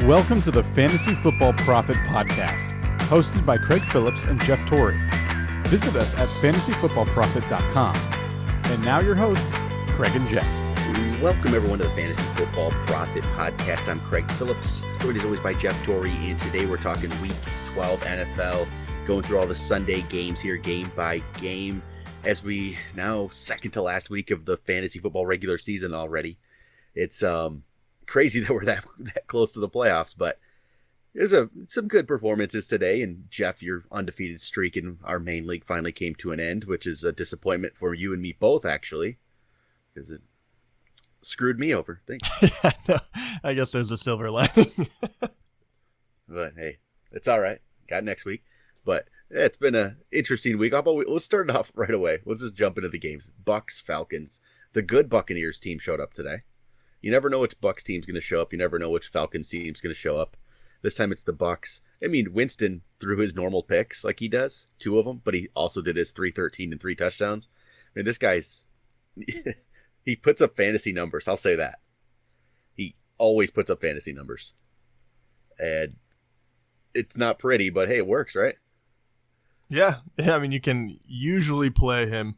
Welcome to the Fantasy Football Profit Podcast, hosted by Craig Phillips and Jeff Torrey. Visit us at fantasyfootballprofit.com. And now your hosts, Craig and Jeff. Welcome everyone to the Fantasy Football Profit Podcast. I'm Craig Phillips, joined as always by Jeff Torrey, and today we're talking Week 12 NFL, going through all the Sunday games here, game by game, as we now second to last week of the fantasy football regular season already. It's crazy that we're that close to the playoffs, but there's some good performances today. And Jeff, your undefeated streak in our main league finally came to an end, which is a disappointment for you and me both, actually, because it screwed me over. Thanks. Yeah, no, I guess there's a silver lining. But hey, it's all right. Got next week. But yeah, it's been an interesting week. Let's start it off right away. Let's just jump into the games. Bucks, Falcons. The good Buccaneers team showed up today. You never know which Bucks team's going to show up. You never know which Falcons team's going to show up. This time it's the Bucks. I mean, Winston threw his normal picks like he does, 2 of them, but he also did his 313 and 3 touchdowns. I mean, this guy's he puts up fantasy numbers. I'll say that. He always puts up fantasy numbers. And it's not pretty, but hey, it works, right? Yeah, I mean, you can usually play him.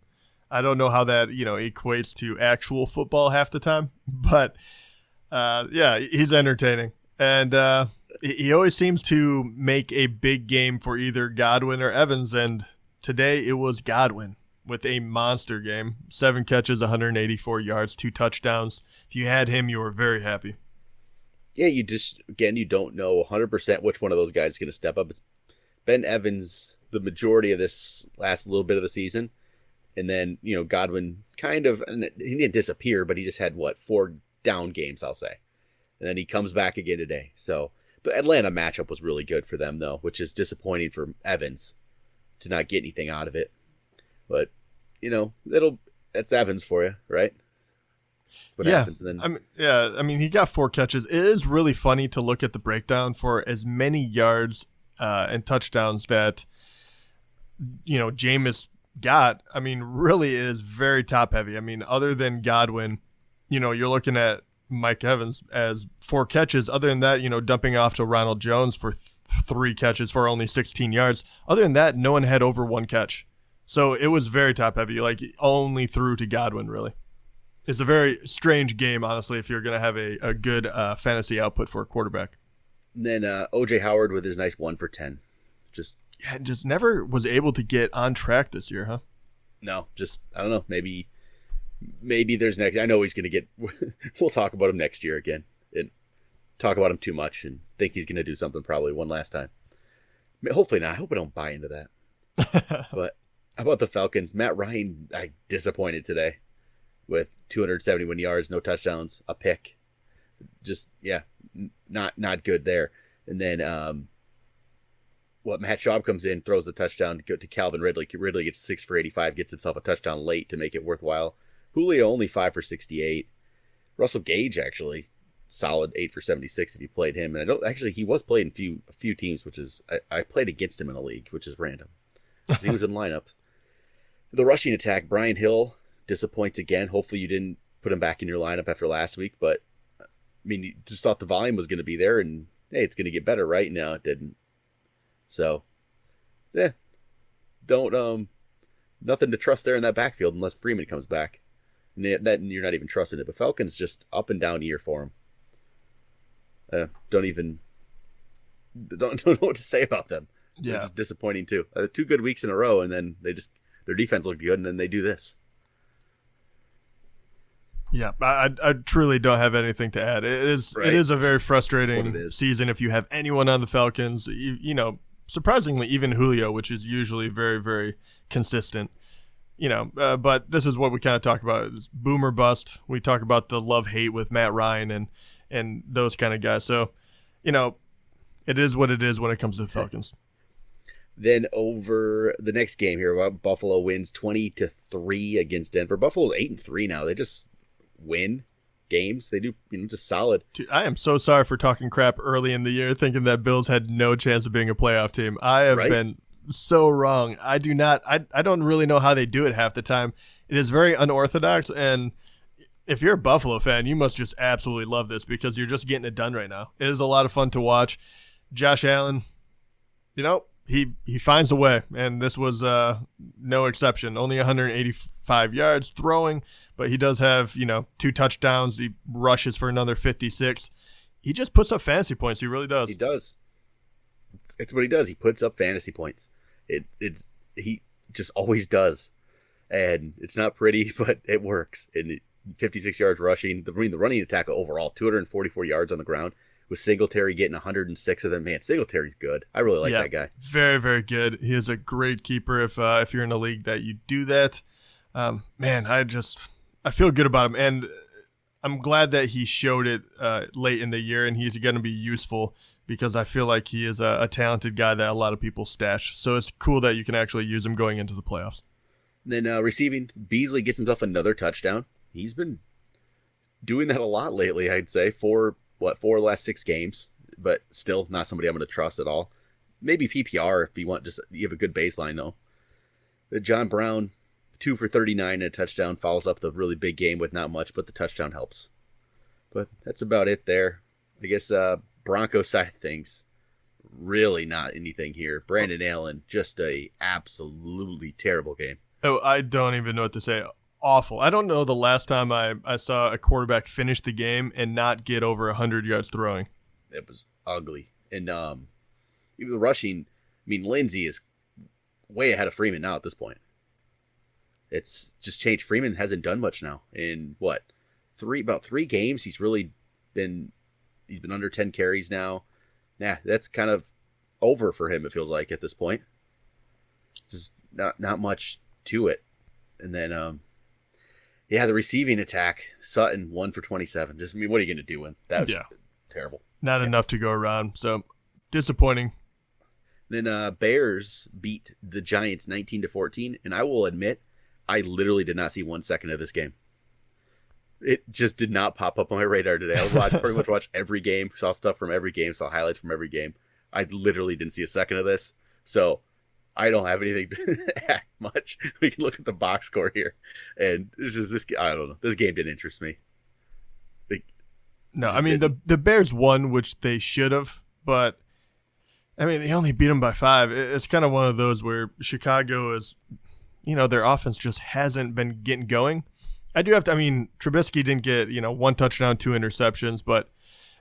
I don't know how that, equates to actual football half the time, but yeah, he's entertaining. And he always seems to make a big game for either Godwin or Evans, and today it was Godwin with a monster game. 7 catches, 184 yards, 2 touchdowns. If you had him, you were very happy. Yeah, you don't know 100% which one of those guys is going to step up. It's Ben Evans the majority of this last little bit of the season. And then, Godwin and he didn't disappear, but he just had, 4 down games, I'll say. And then he comes back again today. So the Atlanta matchup was really good for them, though, which is disappointing for Evans to not get anything out of it. But, that's Evans for you, right? What happens then? I mean, he got 4 catches. It is really funny to look at the breakdown for as many yards and touchdowns that, Jameis got. I mean, really it is very top heavy. I mean, other than Godwin, you're looking at Mike Evans as 4 catches. Other than that, dumping off to Ronald Jones for 3 catches for only 16 yards. Other than that, no one had over 1 catch. So it was very top heavy, like only threw to Godwin, really. It's a very strange game, honestly, if you're going to have a good fantasy output for a quarterback. And then O.J. Howard with his nice 1 for 10. Just never was able to get on track this year, huh? No, I don't know. Maybe there's next. I know he's going to get. We'll talk about him next year again, and talk about him too much, and think he's going to do something probably one last time. Hopefully not. I hope I don't buy into that. But how about the Falcons? Matt Ryan, disappointed today with 271 yards, no touchdowns, a pick. Just not good there. And then Matt Schaub comes in, throws the touchdown to Calvin Ridley. Ridley gets 6 for 85, gets himself a touchdown late to make it worthwhile. Julio only 5 for 68. Russell Gage actually solid 8 for 76 if you played him. And he was played in a few teams, which is I played against him in a league, which is random. He was in lineups. The rushing attack, Brian Hill disappoints again. Hopefully you didn't put him back in your lineup after last week, but I mean, you just thought the volume was going to be there, and hey, it's going to get better, right? No, it didn't. So, yeah, nothing to trust there in that backfield unless Freeman comes back. And you're not even trusting it. But Falcons just up and down year for him. Don't know what to say about them. Yeah, they're just disappointing too. 2 good weeks in a row, and then their defense looked good, and then they do this. Yeah, I truly don't have anything to add. It is a very frustrating season if you have anyone on the Falcons. Surprisingly, even Julio, which is usually very, very consistent. But this is what we kind of talk about: is boom or bust. We talk about the love-hate with Matt Ryan and those kind of guys. So, it is what it is when it comes to the Falcons. Then over the next game here, Buffalo wins 20-3 against Denver. Buffalo's 8-3 now. They just win games. They do, just solid. Dude, I am so sorry for talking crap early in the year, thinking that Bills had no chance of being a playoff team. I have been so wrong. I don't really know how they do it half the time. It is very unorthodox, and if you're a Buffalo fan, you must just absolutely love this because you're just getting it done right now. It is a lot of fun to watch. Josh Allen, he finds a way, and this was no exception. Only 185 yards throwing, but he does have, 2 touchdowns. He rushes for another 56. He just puts up fantasy points. He really does. He does. It's what he does. He puts up fantasy points. He just always does. And it's not pretty, but it works. And 56 yards rushing. The running attack overall, 244 yards on the ground, with Singletary getting 106 of them. Man, Singletary's good. I really like that guy. Very, very good. He is a great keeper if you're in a league that you do that. Man, I feel good about him. And I'm glad that he showed it late in the year, and he's going to be useful because I feel like he is a talented guy that a lot of people stash. So it's cool that you can actually use him going into the playoffs. Then receiving, Beasley gets himself another touchdown. He's been doing that a lot lately, I'd say. 4 of the last 6 games, but still not somebody I'm going to trust at all. Maybe PPR if you want, just you have a good baseline though. But John Brown, 2 for 39 and a touchdown, follows up the really big game with not much, but the touchdown helps. But that's about it there. I guess Broncos side of things, really not anything here. Brandon Allen, just a absolutely terrible game. Oh, I don't even know what to say. Awful. I don't know the last time I saw a quarterback finish the game and not get over 100 yards throwing. It was ugly. And even the rushing, Lindsey is way ahead of Freeman now at this point. It's just changed. Freeman hasn't done much now. In about 3 games, he's been under 10 carries now. Nah, that's kind of over for him, it feels like, at this point. Just not much to it. And then the receiving attack, Sutton 1 for 27. Just what are you going to do when that was terrible? Not enough to go around. So disappointing. Then Bears beat the Giants 19-14, and I will admit I literally did not see 1 second of this game. It just did not pop up on my radar today. I pretty much watched every game, saw stuff from every game, saw highlights from every game. I literally didn't see a second of this. So I don't have anything to add much. We can look at the box score here. And it's just this. I don't know. This game didn't interest me. No, I mean, the Bears won, which they should have. But, I mean, they only beat them by 5. It's kind of one of those where Chicago is, their offense just hasn't been getting going. Trubisky didn't get, 1 touchdown, 2 interceptions, but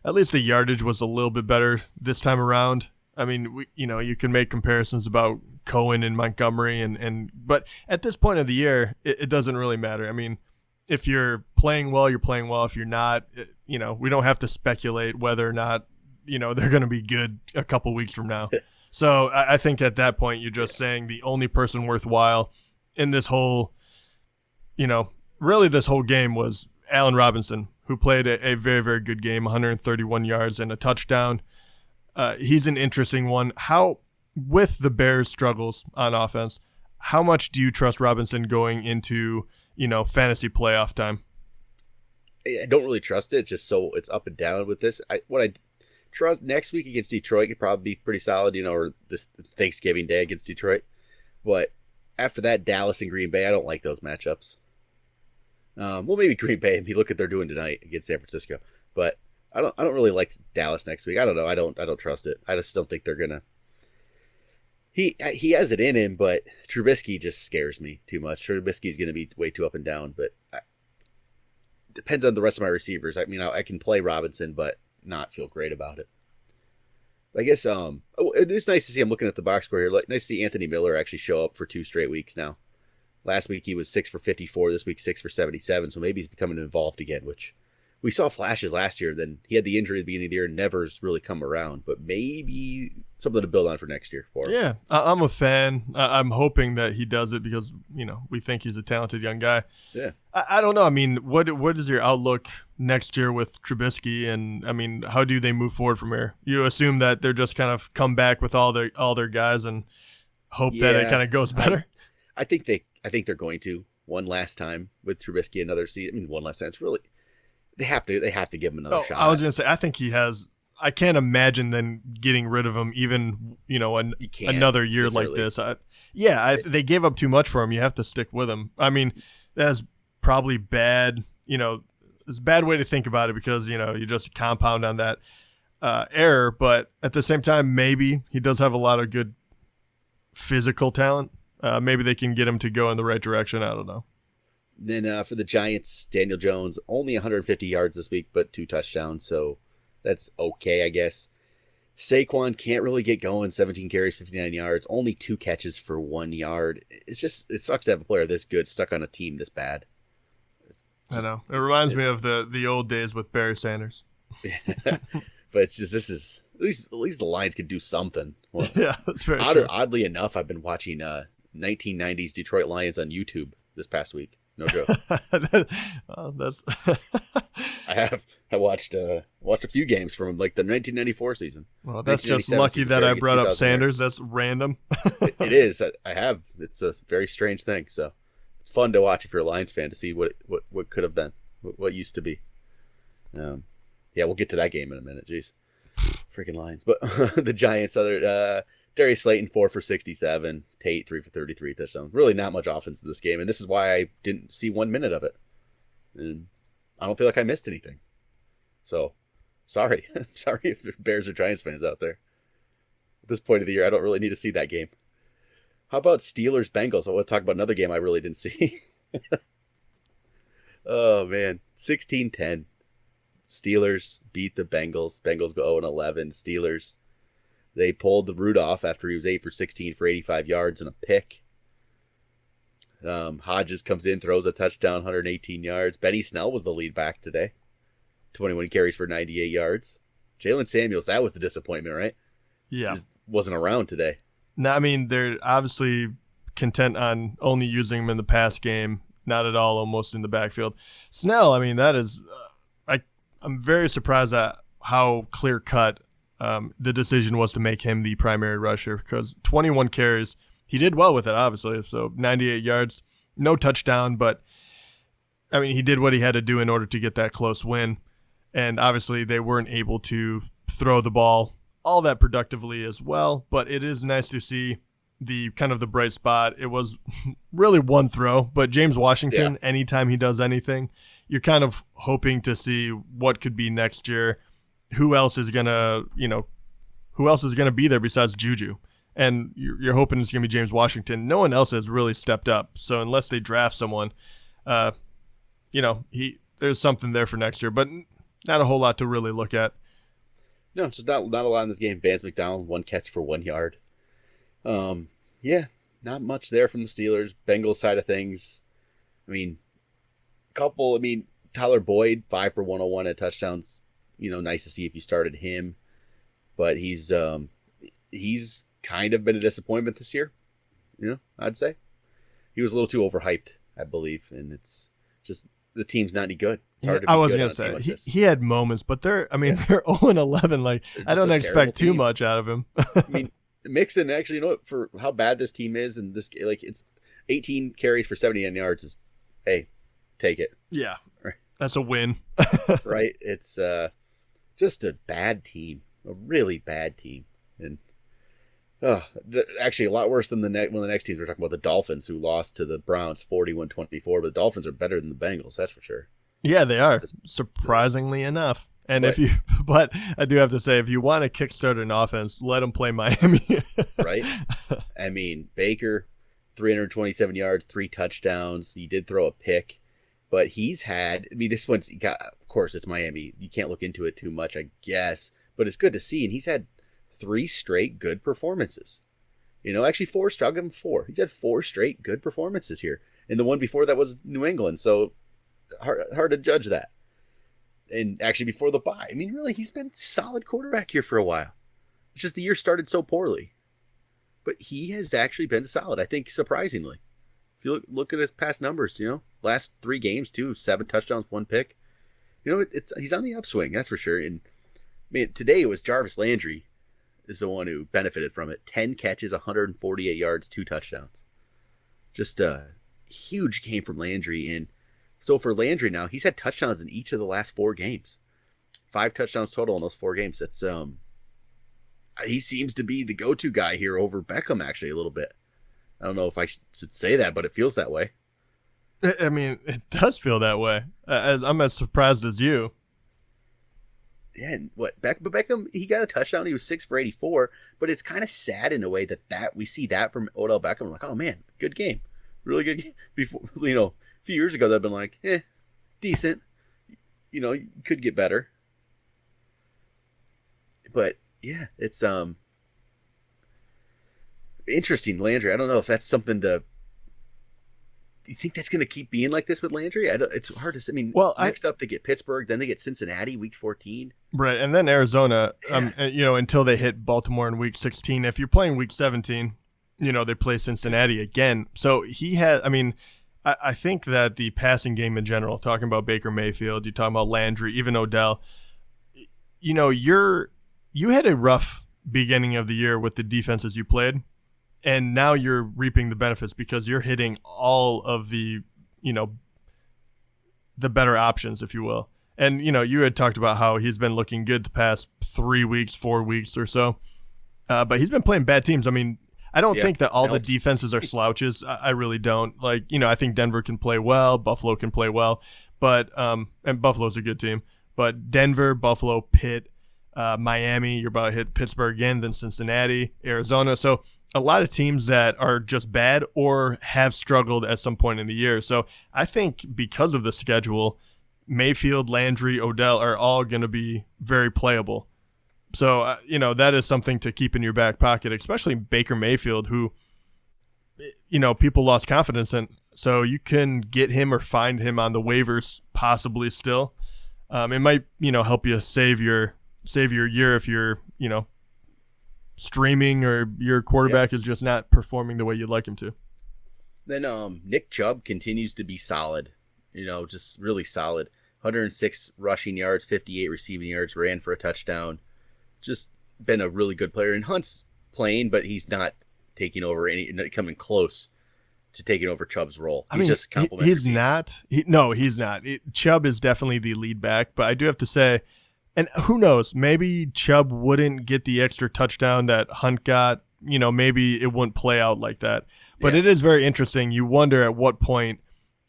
at least the yardage was a little bit better this time around. I mean, you can make comparisons about Cohen and Montgomery, but at this point of the year, it doesn't really matter. I mean, if you're playing well, you're playing well. If you're not, we don't have to speculate whether or not, they're going to be good a couple weeks from now. So I think at that point, you're just saying the only person worthwhile in this whole, really this whole game was Allen Robinson, who played a very, very good game, 131 yards and a touchdown. He's an interesting one. With the Bears' struggles on offense, how much do you trust Robinson going into, fantasy playoff time? I don't really trust it. It's just so it's up and down with this. What I trust next week against Detroit could probably be pretty solid, or this Thanksgiving Day against Detroit. But after that, Dallas and Green Bay, I don't like those matchups. Maybe Green Bay. And look at what they're doing tonight against San Francisco. But I don't really like Dallas next week. I don't know. I don't trust it. I just don't think they're gonna. He has it in him, but Trubisky just scares me too much. Trubisky's gonna be way too up and down, but depends on the rest of my receivers. I mean, I can play Robinson, but not feel great about it. I guess it is nice to see. I'm looking at the box score here. Nice to see Anthony Miller actually show up for 2 straight weeks now. Last week he was 6 for 54. This week 6 for 77. So maybe he's becoming involved again, which we saw flashes last year. Then he had the injury at the beginning of the year, never's really come around. But maybe something to build on for next year for him. Yeah, I'm a fan. I'm hoping that he does it because, we think he's a talented young guy. Yeah. I don't know. I mean, what is your outlook next year with Trubisky? And, I mean, how do they move forward from here? You assume that they're just kind of come back with all their guys and hope that it kind of goes better? I think they're going to one last time with Trubisky another season. I mean, one last time. It's really they have to give him another shot. I was going to say I think he has. I can't imagine them getting rid of him even another year like this. They gave up too much for him. You have to stick with him. I mean, that's probably bad. it's a bad way to think about it because, you just compound on that error. But at the same time, maybe he does have a lot of good physical talent. Maybe they can get him to go in the right direction. I don't know. Then for the Giants, Daniel Jones, only 150 yards this week, but 2 touchdowns. So that's okay, I guess. Saquon can't really get going. 17 carries, 59 yards, only 2 catches for 1 yard. It sucks to have a player this good stuck on a team this bad. I know. It reminds me of the old days with Barry Sanders. But it's just, this is, at least the Lions could do something. Well, yeah, that's very true. Oddly enough, I've been watching 1990s Detroit Lions on YouTube this past week. No joke. That's I watched a few games from like the 1994 season. Well, that's just lucky that I brought up Sanders. That's random. It is. I have. It's a very strange thing. So it's fun to watch if you're a Lions fan to see what could have been, what used to be. Yeah, we'll get to that game in a minute. Jeez, freaking Lions. But the Giants, Darius Slayton 4 for 67, Tate 3 for 33 touchdowns. Really not much offense in this game, and this is why I didn't see 1 minute of it. And I don't feel like I missed anything. So, sorry. Sorry if there are Bears or Giants fans out there. At this point of the year, I don't really need to see that game. How about Steelers-Bengals? I want to talk about another game I really didn't see. Oh, man. 16-10. Steelers beat the Bengals. Bengals go 0-11. Steelers, they pulled the root off after he was 8 for 16 for 85 yards and a pick. Hodges comes in, throws a touchdown, 118 yards. Benny Snell was the lead back today. 21 carries for 98 yards. Jalen Samuels, that was the disappointment, right? Yeah. Just wasn't around today. No, I mean, they're obviously content on only using him in the pass game, not at all almost in the backfield. Snell, I mean, that is I'm very surprised at how clear-cut the decision was to make him the primary rusher because 21 carries, he did well with it, obviously. So 98 yards, no touchdown, but I mean, he did what he had to do in order to get that close win. And obviously they weren't able to throw the ball all that productively as well, but it is nice to see the kind of the bright spot. It was really one throw, but James Washington, anytime he does anything, you're kind of hoping to see what could be next year. Who else is going to be there besides Juju? And you're hoping it's going to be James Washington. No one else has really stepped up. So unless they draft someone, there's something there for next year, but not a whole lot to really look at. No, just not a lot in this game. Vance McDonald, 1 catch for 1 yard. Not much there from the Steelers. Bengals side of things. I mean, Tyler Boyd, 5 for 101 at touchdowns. Nice to see if you started him. But he's kind of been a disappointment this year. I'd say. He was a little too overhyped, I believe. And it's just the team's not any good. I was going to say, he had moments, but they're 0-11. Like, I don't expect too much out of him. I mean, Mixon, actually, for how bad this team is, and this, it's 18 carries for 79 yards is, hey, take it. Yeah, right. That's a win. Right? It's just a bad team, a really bad team. And actually a lot worse than one of the next teams. We're talking about the Dolphins, who lost to the Browns 41-24, but the Dolphins are better than the Bengals, that's for sure. Yeah, they are, surprisingly enough. And but I do have to say, if you want to kickstart an offense, let them play Miami. Right? I mean, Baker, 327 yards, 3 touchdowns. He did throw a pick, but he's had, this one's got, of course, it's Miami. You can't look into it too much, I guess, but it's good to see. And he's had 3 straight good performances. Actually 4, I'll give him 4. He's had 4 straight good performances here. And the one before that was New England. So hard to judge that. And actually before the bye, really, he's been solid quarterback here for a while. It's just the year started so poorly. But he has actually been solid, I think, surprisingly. If you look at his past numbers, last 3 games too, 7 touchdowns, 1 pick. He's on the upswing, that's for sure. And today it was Jarvis Landry is the one who benefited from it. 10 catches, 148 yards, 2 touchdowns. Just a huge game from Landry. And so for Landry now, he's had touchdowns in each of the last 4 games. 5 touchdowns total in those 4 games. That's he seems to be the go-to guy here over Beckham, actually, a little bit. I don't know if I should say that, but it feels that way. I mean, it does feel that way. I'm as surprised as you. Yeah, and but Beckham, he got a touchdown. He was 6 for 84, but it's kind of sad in a way that we see that from Odell Beckham. I'm like, oh man, good game, really good game. Before, a few years ago, that'd been like, decent. You could get better. But yeah, it's interesting. Landry, I don't know if that's something to. Do you think that's going to keep being like this with Landry? It's hard to say. I mean, next up they get Pittsburgh, then they get Cincinnati week 14. Right, and then Arizona, Yeah. Until they hit Baltimore in week 16. If you're playing week 17, they play Cincinnati again. So he had, I think that the passing game in general, talking about Baker Mayfield, you're talking about Landry, even Odell, you had a rough beginning of the year with the defenses you played. And now you're reaping the benefits because you're hitting all of the, the better options, if you will. And, you had talked about how he's been looking good the past 4 weeks or so. But he's been playing bad teams. I mean, I don't think that all the defenses are slouches. I really don't. Like, I think Denver can play well. Buffalo can play well. But, and Buffalo's a good team. But Denver, Buffalo, Pitt, Miami, you're about to hit Pittsburgh again, then Cincinnati, Arizona. So, a lot of teams that are just bad or have struggled at some point in the year. So I think because of the schedule, Mayfield, Landry, Odell are all going to be very playable. So, that is something to keep in your back pocket, especially Baker Mayfield, who, people lost confidence in. So you can get him or find him on the waivers possibly still. It might, help you save your year if you're, streaming or your quarterback is just not performing the way you'd like him to. Then Nick Chubb continues to be solid, just really solid. 106 rushing yards, 58 receiving yards, ran for a touchdown. Just been a really good player. And Hunt's playing, but he's not taking over coming close to taking over Chubb's role. He's just complimentary. He's not. He's not. Chubb is definitely the lead back, but I do have to say, and who knows, maybe Chubb wouldn't get the extra touchdown that Hunt got. Maybe it wouldn't play out like that. But It is very interesting. You wonder at what point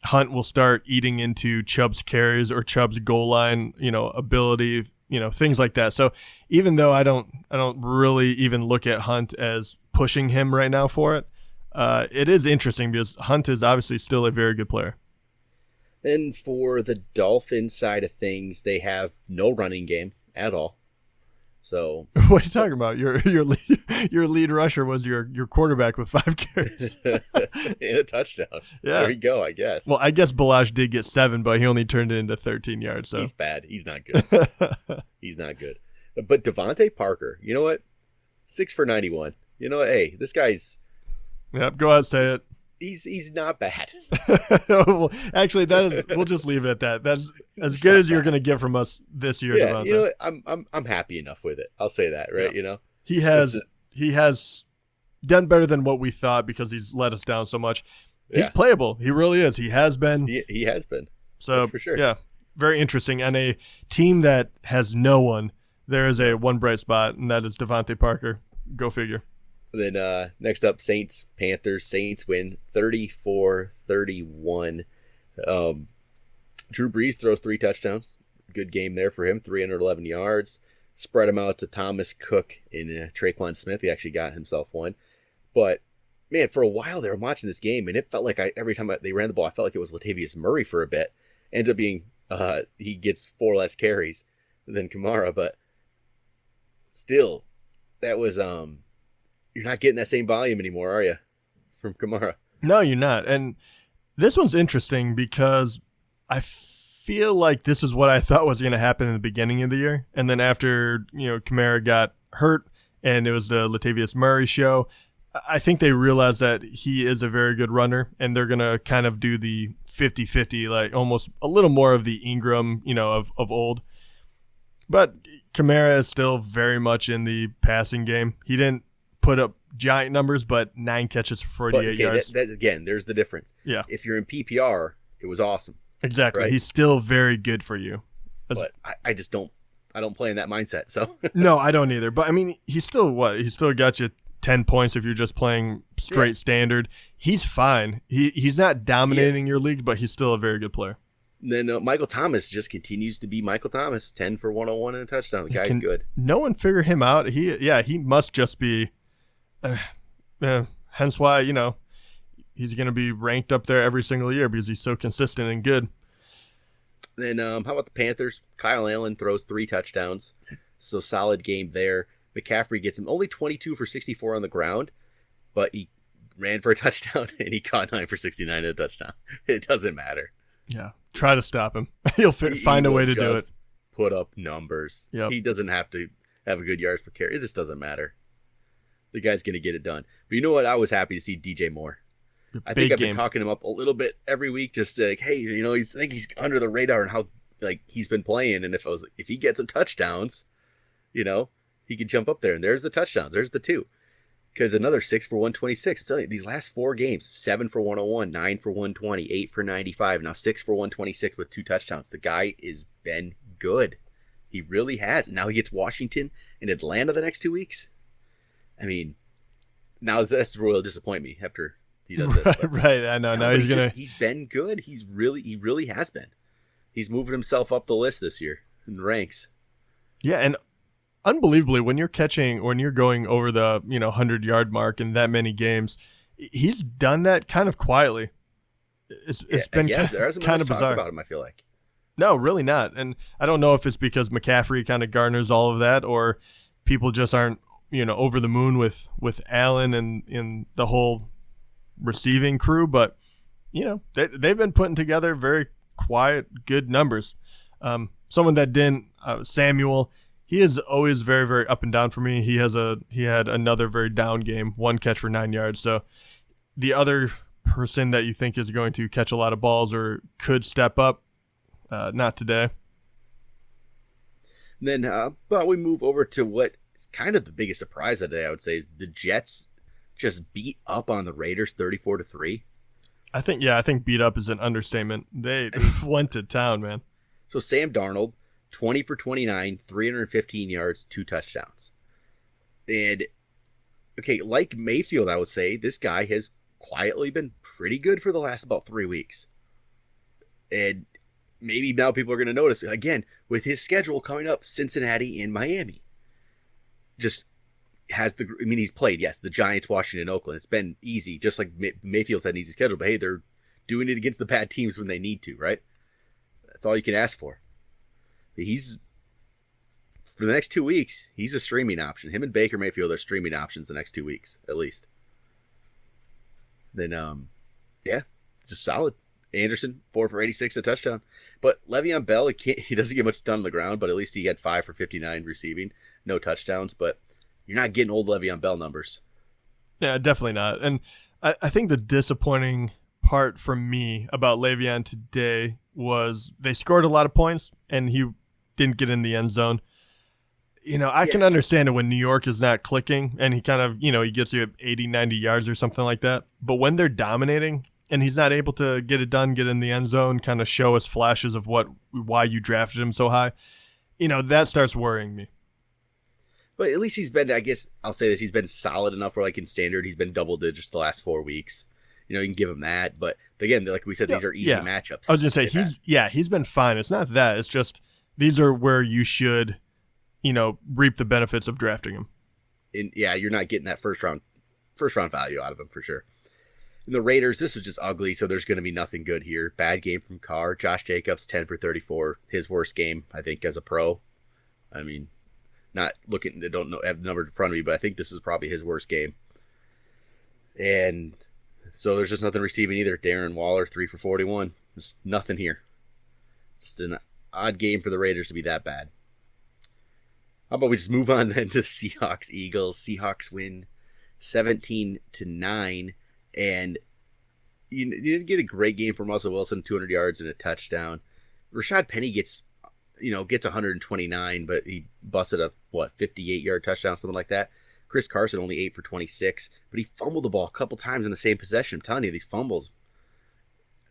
Hunt will start eating into Chubb's carries or Chubb's goal line, ability, things like that. So even though I don't really even look at Hunt as pushing him right now for it, it is interesting because Hunt is obviously still a very good player. Then for the Dolphins side of things, they have no running game at all. So what are you talking about? Your lead rusher was your quarterback with 5 carries and a touchdown. Yeah, there you go. I guess. Well, I guess Balazs did get 7, but he only turned it into 13 yards. So he's bad. He's not good. He's not good. But Devontae Parker, you know what? 6 for 91. You know what? Hey, this guy's. Yep. Go ahead, say it. He's not bad. Well, actually, we'll just leave it at that. That's as good as you're going to get from us this year. Yeah, Devontae. I'm happy enough with it. I'll say that, right? Yeah. He has done better than what we thought because he's let us down so much. Yeah. He's playable. He really is. He has been. He has been. So that's for sure. Yeah, very interesting. And a team that has no one, there is a one bright spot, and that is Devontae Parker. Go figure. Then next up, Saints, Panthers. Saints win 34-31. Drew Brees throws 3 touchdowns. Good game there for him, 311 yards. Spread him out to Thomas Cook and Traquan Smith. He actually got himself one. But, man, for a while there, I'm watching this game, and it felt like every time they ran the ball, I felt like it was Latavius Murray for a bit. Ends up being he gets 4 less carries than Kamara, but still, that was you're not getting that same volume anymore, are you, from Kamara? No, you're not. And this one's interesting because I feel like this is what I thought was going to happen in the beginning of the year. And then after, Kamara got hurt and it was the Latavius Murray show, I think they realized that he is a very good runner and they're going to kind of do the 50-50, like almost a little more of the Ingram, of old. But Kamara is still very much in the passing game. He didn't put up giant numbers, but 9 catches for 48 yards. Again, there's the difference. Yeah. If you're in PPR, it was awesome. Exactly. Right? He's still very good for you. But I just don't play in that mindset. So no, I don't either. But I mean, he still got you 10 points if you're just playing straight standard. He's fine. He's not dominating your league, but he's still a very good player. And then Michael Thomas just continues to be Michael Thomas, 10 for 101 and a touchdown. The guy's good. No one figure him out. He must just be hence why, he's going to be ranked up there every single year because he's so consistent and good. Then how about the Panthers? Kyle Allen throws 3 touchdowns. So solid game there. McCaffrey gets him only 22 for 64 on the ground, but he ran for a touchdown and he caught 9 for 69 and a touchdown. It doesn't matter. Yeah. Try to stop him. He'll find a way to do it. Put up numbers. Yep. He doesn't have to have a good yards per carry. It just doesn't matter. The guy's going to get it done. But you know what? I was happy to see DJ Moore. I think I've been talking him up a little bit every week, just like, hey, he's under the radar and how he's been playing. And if he gets some touchdowns, he can jump up there. And there's the touchdowns. There's the 2. Because another 6 for 126. I'm telling you, these last 4 games, 7 for 101, 9 for 120, 8 for 95, now 6 for 126 with 2 touchdowns. The guy has been good. He really has. Now he gets Washington and Atlanta the next 2 weeks. I mean, now that's will disappoint me after he does this. Right, I know. Now he's been good. He really has been. He's moving himself up the list this year in the ranks. Yeah, and unbelievably, when you're going over the 100-yard mark in that many games, he's done that kind of quietly. It's been kind of bizarre about him, I feel like. No, really not. And I don't know if it's because McCaffrey kind of garners all of that, or people just aren't over the moon with Allen and the whole receiving crew. But they've been putting together very quiet, good numbers. Someone that didn't Samuel. He is always very, very up and down for me. He had another very down game, 1 catch for 9 yards. So the other person that you think is going to catch a lot of balls or could step up, not today. And then, but we move over to what is kind of the biggest surprise of the day, I would say, is the Jets just beat up on the Raiders 34-3. I think beat up is an understatement. They went to town, man. So Sam Darnold, 20 for 29, 315 yards, 2 touchdowns. And, okay, like Mayfield, I would say, this guy has quietly been pretty good for the last about 3 weeks. And maybe now people are going to notice, again, with his schedule coming up, Cincinnati and Miami. Just he's played, yes, the Giants, Washington, Oakland. It's been easy, just like Mayfield's had an easy schedule. But, hey, they're doing it against the bad teams when they need to, right? That's all you can ask for. For the next 2 weeks, he's a streaming option. Him and Baker Mayfield are streaming options the next 2 weeks, at least. Then, just solid. Anderson, 4 for 86, a touchdown. But Le'Veon Bell, he doesn't get much done on the ground, but at least he had 5 for 59 receiving. No touchdowns, but you're not getting old Le'Veon Bell numbers. Yeah, definitely not. And I think the disappointing part for me about Le'Veon today was they scored a lot of points, and he didn't get in the end zone. I can understand it when New York is not clicking and he kind of, he gets you 80, 90 yards or something like that. But when they're dominating and he's not able to get it done, get in the end zone, kind of show us flashes of why you drafted him so high, that starts worrying me. But at least he's been, I guess I'll say this, he's been solid enough where in standard, he's been double digits the last 4 weeks. You can give him that. But again, like we said, these are easy matchups. I was going to say, he's been fine. It's not that. It's just these are where you should, reap the benefits of drafting him. And you're not getting that first round value out of him for sure. And the Raiders, this was just ugly, so there's going to be nothing good here. Bad game from Carr. Josh Jacobs, 10 for 34. His worst game, I think, as a pro. I mean, not looking, I don't know, have the number in front of me, but I think this is probably his worst game. And so there's just nothing receiving either. Darren Waller, 3 for 41. Just nothing here. Just an odd game for the Raiders to be that bad. How about we just move on then to the Seahawks Eagles? Seahawks win 17-9, and you didn't get a great game from Russell Wilson, 200 yards and a touchdown. Rashad Penny gets 129, but he busted a 58-yard touchdown, something like that. Chris Carson only 8 for 26, but he fumbled the ball a couple times in the same possession. I'm telling you, these fumbles,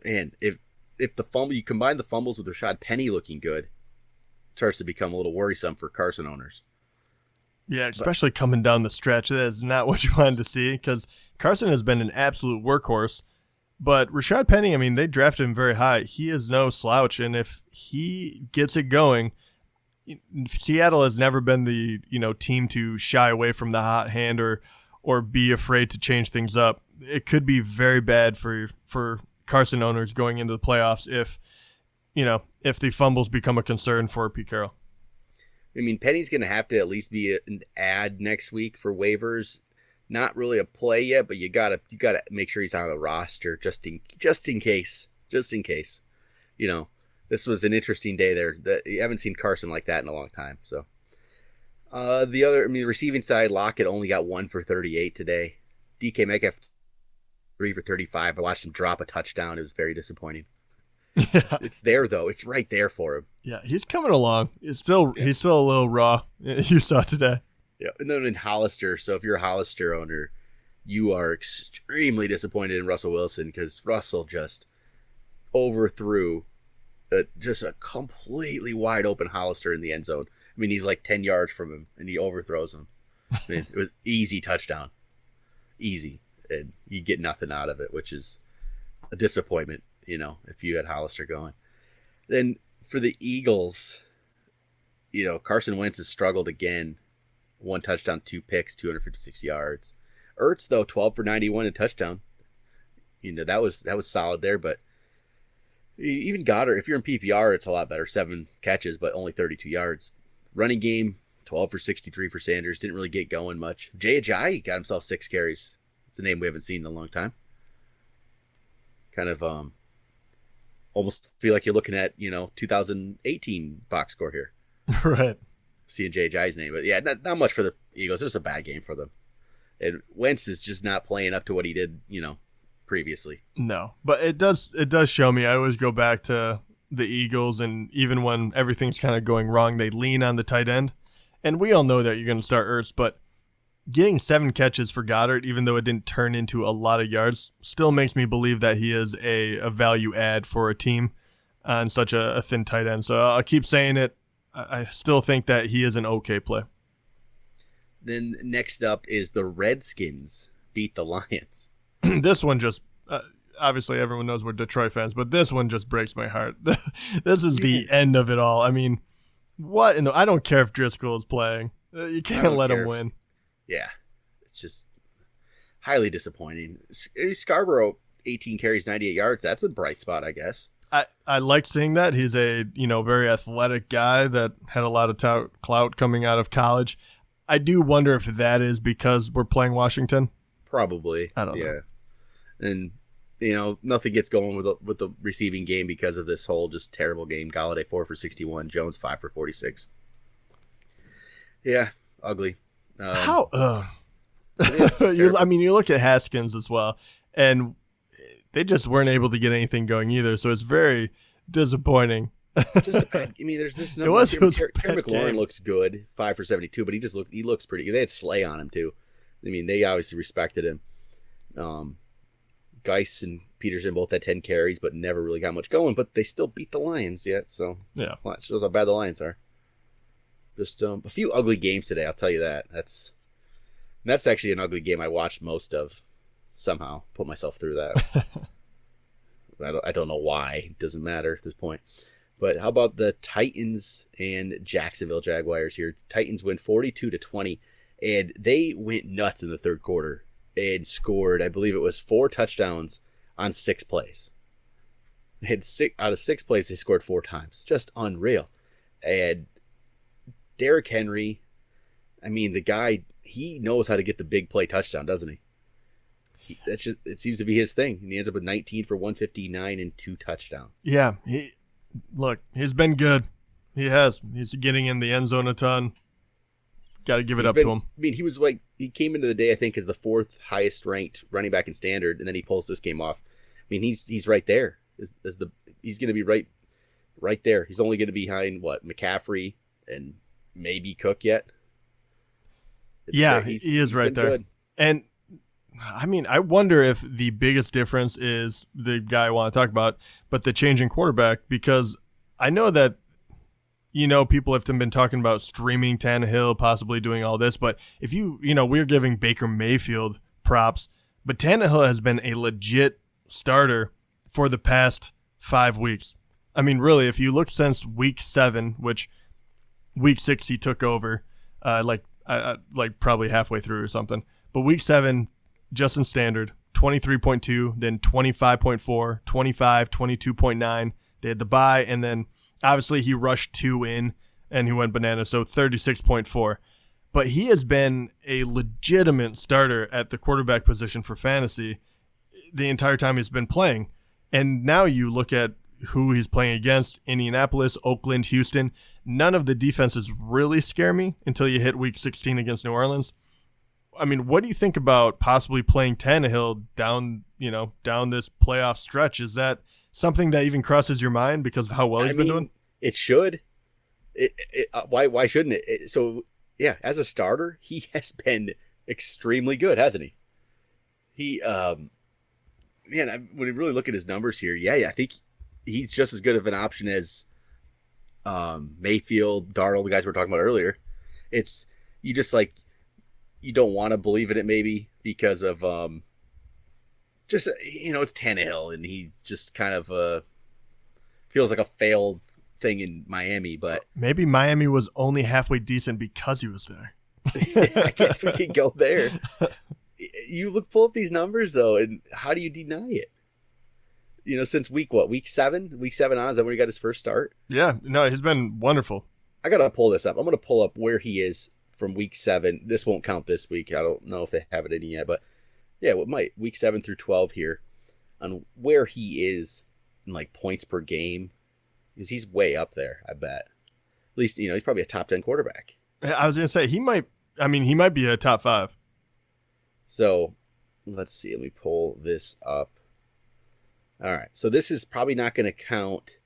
and if you combine the fumbles with Rashad Penny looking good, it starts to become a little worrisome for Carson owners. Yeah, especially coming down the stretch. That is not what you wanted to see because Carson has been an absolute workhorse. But Rashad Penny, I mean, they drafted him very high. He is no slouch, and if he gets it going, Seattle has never been the team to shy away from the hot hand or be afraid to change things up. It could be very bad for Carson owners going into the playoffs if the fumbles become a concern for Pete Carroll. I mean, Penny's going to have to at least be an ad next week for waivers. Not really a play yet, but you gotta make sure he's on a roster just in case. This was an interesting day there. You haven't seen Carson like that in a long time. So, the receiving side, Lockett only got 1 for 38 today. DK Metcalf 3 for 35. I watched him drop a touchdown. It was very disappointing. Yeah. It's there though. It's right there for him. Yeah, he's coming along. He's still a little raw. You saw today. Yeah, and then in Hollister. So if you're a Hollister owner, you are extremely disappointed in Russell Wilson because Russell just overthrew just a completely wide open Hollister in the end zone. I mean, he's like 10 yards from him, and he overthrows him. I mean, it was easy touchdown. Easy. And you get nothing out of it, which is a disappointment, if you had Hollister going. Then for the Eagles, Carson Wentz has struggled again. 1 touchdown, 2 picks, 256 yards. Ertz, though, 12 for 91 and touchdown. That was solid there, but even Goddard, if you're in PPR, it's a lot better. 7 catches, but only 32 yards. Running game, 12 for 63 for Sanders. Didn't really get going much. Jay Ajayi got himself 6 carries. It's a name we haven't seen in a long time. Kind of almost feel like you're looking at, 2018 box score here. Right. Seeing Jay Ajayi's name. But yeah, not much for the Eagles. It was a bad game for them. And Wentz is just not playing up to what he did, previously. No, but it does show me. I always go back to the Eagles, and even when everything's kind of going wrong, they lean on the tight end. And we all know that you're going to start Ertz, but getting 7 catches for Goddard, even though it didn't turn into a lot of yards, still makes me believe that he is a value add for a team on such a thin tight end. So I'll keep saying it. I still think that he is an okay play. Then next up is the Redskins beat the Lions. This one just obviously everyone knows we're Detroit fans, but this one just breaks my heart. This is the end of it all. I mean, what? I don't care if Driscoll is playing. You can't let him win. Yeah, it's just highly disappointing. Scarborough, 18 carries, 98 yards. That's a bright spot, I guess. I like seeing that. He's a very athletic guy that had a lot of clout coming out of college. I do wonder if that is because we're playing Washington. Probably. I don't know. And nothing gets going with the receiving game because of this whole just terrible game. Golladay 4 for 61, Jones 5 for 46. Yeah, ugly. How? You look at Haskins as well, and they just weren't able to get anything going either. So it's very disappointing. Just bad. There's just no. Terry McLaurin looks good, 5 for 72, but he looks pretty. They had Slay on him too. They obviously respected him. Geis and Peterson both had 10 carries, but never really got much going. But they still beat the Lions yet. So yeah, well, that shows how bad the Lions are. Just a few ugly games today. I'll tell you that. That's actually an ugly game I watched most of. Somehow put myself through that. I don't know why. It doesn't matter at this point. But how about the Titans and Jacksonville Jaguars here? Titans win 42-20, and they went nuts in the third quarter and scored, I believe it was 4 touchdowns on 6 plays. They had 6 out of 6 plays. They scored 4 times. Just unreal. And Derrick Henry, the guy, he knows how to get the big play touchdown, doesn't he? It seems to be his thing. And he ends up with 19 for 159 and 2 touchdowns. Yeah, he's been good. He has. He's getting in the end zone a ton. Got to give it up to him. He came into the day, I think, as the 4th highest ranked running back in standard, and then he pulls this game off. He's right there. He's going to be right there. He's only going to be behind McCaffrey and maybe Cook yet. He is right there. Good. And I wonder if the biggest difference is the guy I want to talk about, but the change in quarterback, because I know that, people have been talking about streaming Tannehill, possibly doing all this, but if we're giving Baker Mayfield props, but Tannehill has been a legit starter for the past 5 weeks. I mean, really, if you look since week 7, which week 6 he took over, like probably halfway through or something. But week 7, Justin Standard, 23.2, then 25.4, 25, 22.9. They had the bye, and then obviously he rushed 2 in, and he went bananas, so 36.4. But he has been a legitimate starter at the quarterback position for fantasy the entire time he's been playing. And now you look at who he's playing against: Indianapolis, Oakland, Houston. None of the defenses really scare me until you hit week 16 against New Orleans. I mean, what do you think about possibly playing Tannehill down this playoff stretch? Is that something that even crosses your mind because of how well he's been doing? It should. Why shouldn't it? So, yeah, as a starter, he has been extremely good, hasn't he? He, when you really look at his numbers here, I think he's just as good of an option as Mayfield, Darnold, the guys we were talking about earlier. It's you don't want to believe in it maybe because of it's Tannehill, and he just kind of feels like a failed thing in Miami. But maybe Miami was only halfway decent because he was there. I guess we could go there. You pull up these numbers though, and how do you deny it? Since week 7? Week 7 on, is that when he got his first start? Yeah, no, he's been wonderful. I got to pull this up. I'm going to pull up where he is from week 7. This won't count this week. I don't know if they have it in yet, but yeah, it might. Week 7 through 12 here on where he is in like points per game, because he's way up there, I bet. At least, he's probably a top 10 quarterback. I was going to say, he might be a top 5. So let's see. Let me pull this up. All right. So this is probably not going to count.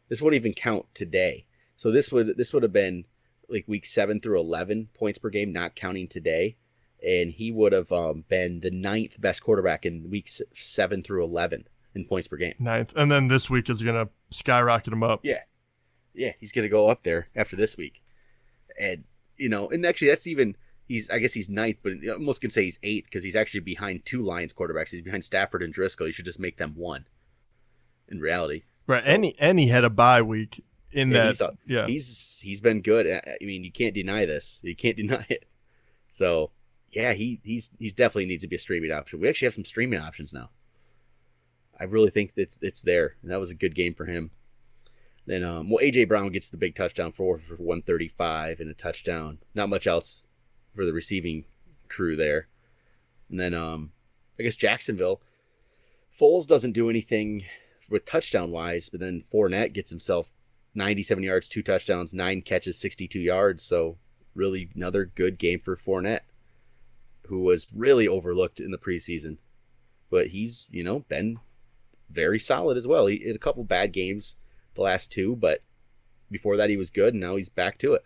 This won't even count today. So this would have been like week 7 through 11 points per game, not counting today. And he would have been the 9th best quarterback in weeks 7 through 11 in points per game. 9th. And then this week is going to skyrocket him up. Yeah. Yeah. He's going to go up there after this week. And, and actually that's even, I guess he's 9th, but I almost can say he's 8th because he's actually behind 2 Lions quarterbacks. He's behind Stafford and Driscoll. You should just make them 1 in reality. Right. And he had a bye week in that. He's been good. I mean, you can't deny this. You can't deny it. So, yeah, he's definitely needs to be a streaming option. We actually have some streaming options now. I really think that it's there. And that was a good game for him. Then, A.J. Brown gets the big touchdown for 135 and a touchdown. Not much else for the receiving crew there. And then I guess Jacksonville, Foles doesn't do anything with touchdown wise, but then Fournette gets himself 97 yards, 2 touchdowns, 9 catches, 62 yards. So really another good game for Fournette, who was really overlooked in the preseason, but he's been very solid as well. He had a couple bad games the last 2, but before that he was good, and now he's back to it.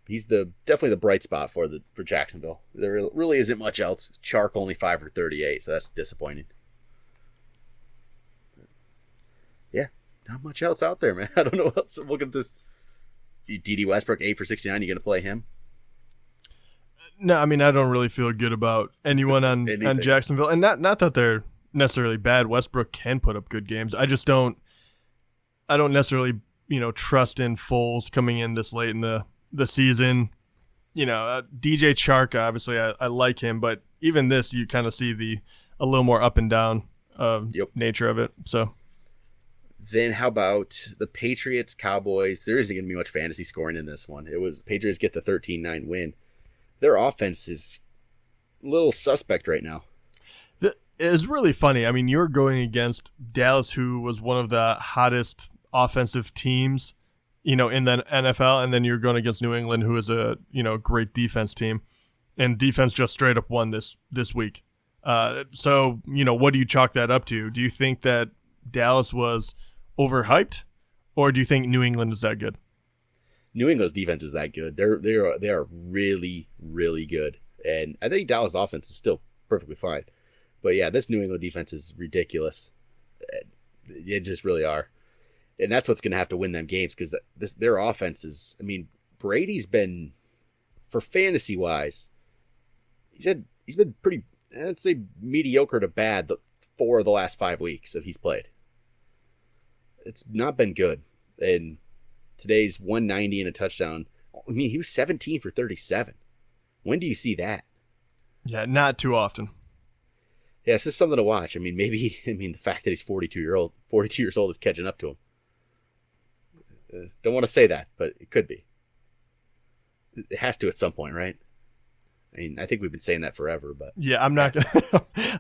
He's definitely the bright spot for Jacksonville. There really isn't much else. Chark only 5 for 38, so that's disappointing. Yeah, not much else out there, man. I don't know what else. Look at this. D.D. Westbrook, 8 for 69. You going to play him? No, I mean, I don't really feel good about anyone on Jacksonville. And not that they're necessarily bad. Westbrook can put up good games. I just don't necessarily, trust in Foles coming in this late in the season. DJ Chark, obviously I like him, but even this, you kind of see a little more up and down nature of it. So then how about the Patriots, Cowboys? There isn't going to be much fantasy scoring in this one. It was Patriots get the 13-9 win. Their offense is a little suspect right now. It's really funny. I mean, you're going against Dallas, who was one of the hottest offensive teams, in the NFL, and then you're going against New England, who is a great defense team, and defense just straight up won this week. So what do you chalk that up to? Do you think that Dallas was overhyped, or do you think New England is that good? New England's defense is that good. They are really, really good, and I think Dallas' offense is still perfectly fine. But yeah, this New England defense is ridiculous. It just really are. And that's what's going to have to win them games because their offense is, I mean, Brady's been, for fantasy wise, he's been pretty, I'd say mediocre to bad the 4 of the last 5 weeks that he's played. It's not been good. And today's 190 and a touchdown. I mean, he was 17 for 37. When do you see that? Yeah, not too often. Yeah, it's just something to watch. I mean, the fact that he's 42 years old is catching up to him. Don't want to say that, but it could be. It has to at some point, right? I mean, I think we've been saying that forever, but yeah, I'm not.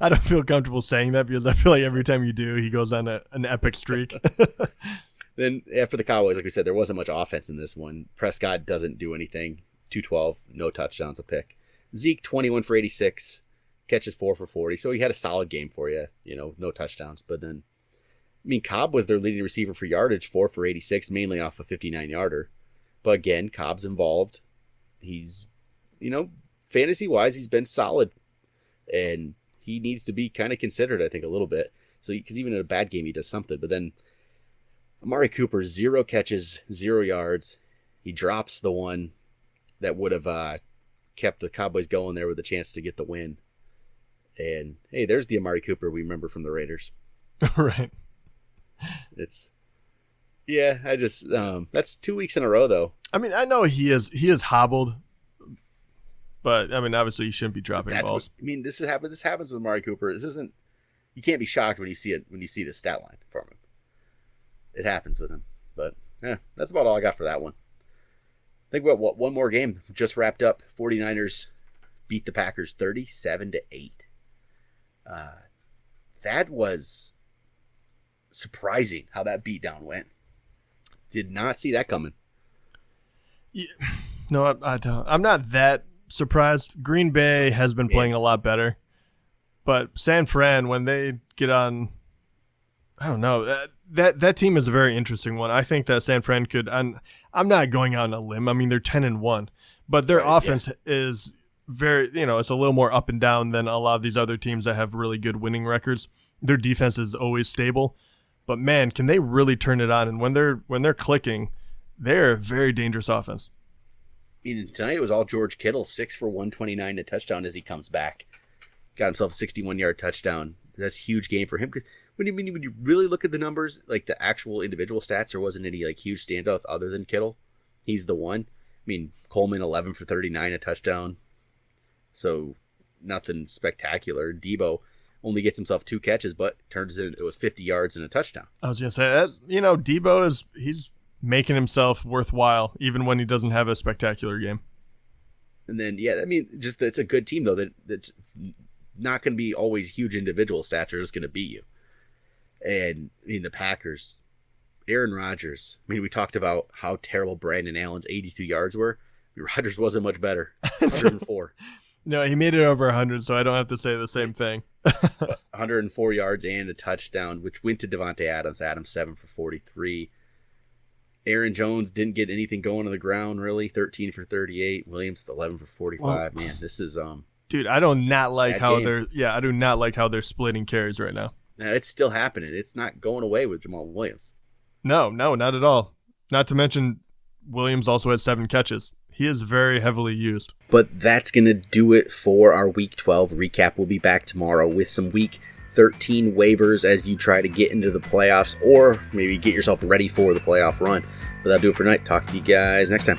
I don't feel comfortable saying that because I feel like every time you do, he goes on an epic streak. Then for the Cowboys, like we said, there wasn't much offense in this one. Prescott doesn't do anything. 212, no touchdowns, a pick. Zeke 21 for 86, catches 4 for 40. So he had a solid game for you, no touchdowns. But then, I mean, Cobb was their leading receiver for yardage, 4 for 86, mainly off a 59-yarder. But again, Cobb's involved. He's, fantasy-wise, he's been solid. And he needs to be kind of considered, I think, a little bit. So, because even in a bad game, he does something. But then Amari Cooper, 0 catches, 0 yards. He drops the one that would have kept the Cowboys going there with a chance to get the win. And, hey, there's the Amari Cooper we remember from the Raiders. Right. That's 2 weeks in a row, though. I mean, I know he is hobbled, but, I mean, obviously he shouldn't be dropping balls. This happens with Amari Cooper. You can't be shocked when you see the stat line from him. It happens with him. But, that's about all I got for that one. I think one more game just wrapped up. 49ers beat the Packers 37-8. That was surprising how that beatdown went. Did not see that coming. Yeah, no, I don't. I'm not that surprised. Green Bay has been playing a lot better, but San Fran, when they get on, I don't know. That team is a very interesting one. I think that San Fran could. I'm not going out on a limb. I mean, they're 10-1, but their offense is very. It's a little more up and down than a lot of these other teams that have really good winning records. Their defense is always stable, but man, can they really turn it on? And when they're clicking, they're a very dangerous offense. I mean, tonight it was all George Kittle, 6 for 129 to touchdown as he comes back. Got himself a 61-yard touchdown. That's a huge game for him. When you really look at the numbers, like the actual individual stats, there wasn't any huge standouts other than Kittle. He's the one. I mean, Coleman 11 for 39, a touchdown. So nothing spectacular. Debo only gets himself 2 catches, but it was 50 yards and a touchdown. I was gonna say that. Debo he's making himself worthwhile even when he doesn't have a spectacular game. And then it's a good team though that's not going to be always huge individual stats. Are just going to beat you. And the Packers, Aaron Rodgers. We talked about how terrible Brandon Allen's 82 yards were. Rodgers wasn't much better. 104. No, he made it over 100, so I don't have to say the same thing. 104 yards and a touchdown, which went to Devontae Adams. Adams 7 for 43. Aaron Jones didn't get anything going on the ground really. 13 for 38. Williams 11 for 45. Well, man, this is dude, I do not like how they're splitting carries right now. It's still happening. It's not going away with Jamal Williams. No, not at all. Not to mention, Williams also had 7 catches. He is very heavily used. But that's going to do it for our Week 12 recap. We'll be back tomorrow with some Week 13 waivers as you try to get into the playoffs or maybe get yourself ready for the playoff run. But that'll do it for tonight. Talk to you guys next time.